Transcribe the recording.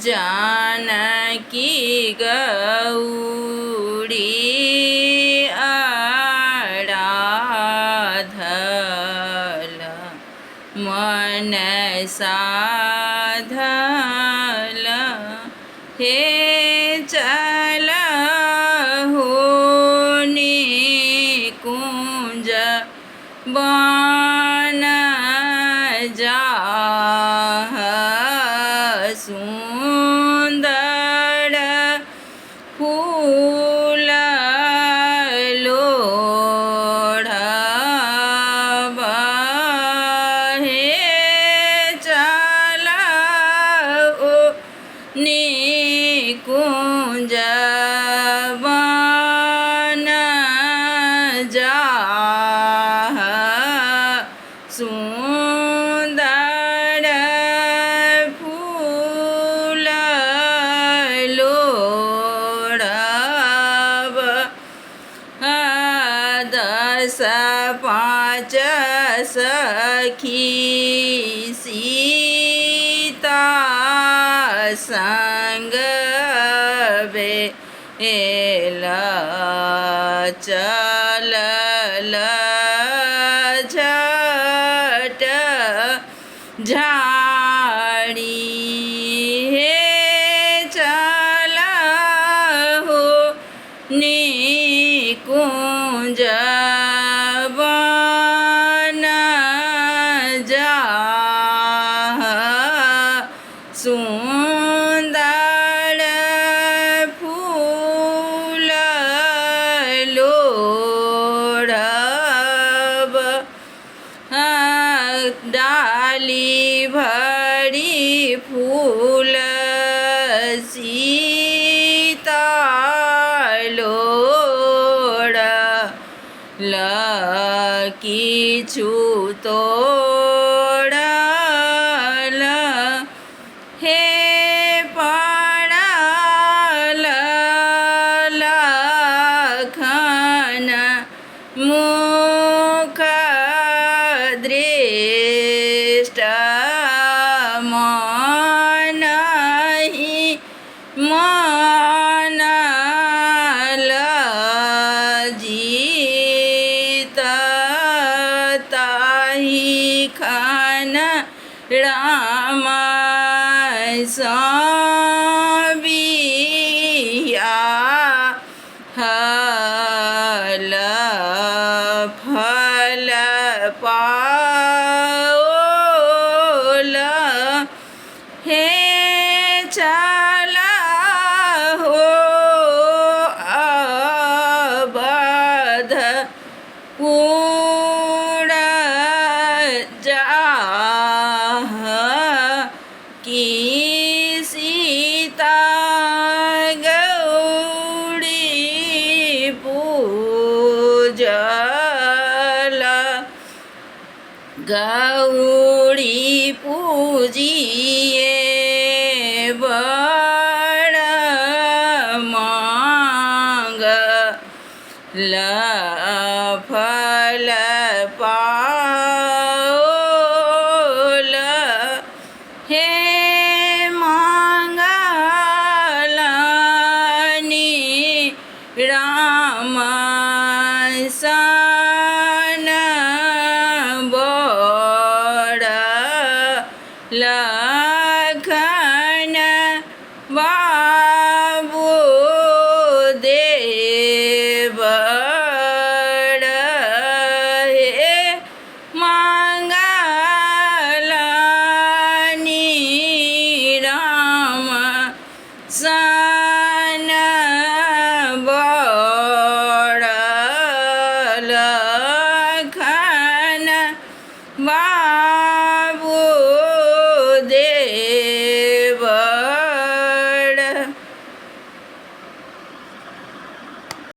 जानकी गौरी आराधल मन साधल हे चलहु निकुंज बन जाह सुंदर फूल लोढ़ब हे चलहु निकुंज बन जाह सुंदर फूल लोढ़ब दस पाँच सखी सीता संग बेल चलल झट झाड़ी हे चलहु निकुंज बन जाह सुंदर फूल लोढ़ब डाली भरी फूल सीता लोढ़ किछु तोड़ल हे पड़ल लखन मुख दृष्ट मनहि मनल जीत ताहि खन राम सबिया हल फल पाओल हे चलहु अवध पुर जाह की सीता गौरी पूजल गौरी पूजिए बड़ मांग फल पाओल हे मंगलनि राम सन बड़ लखन बाबू देवड़ हे मंगलनि राम सन बड़ लखन बा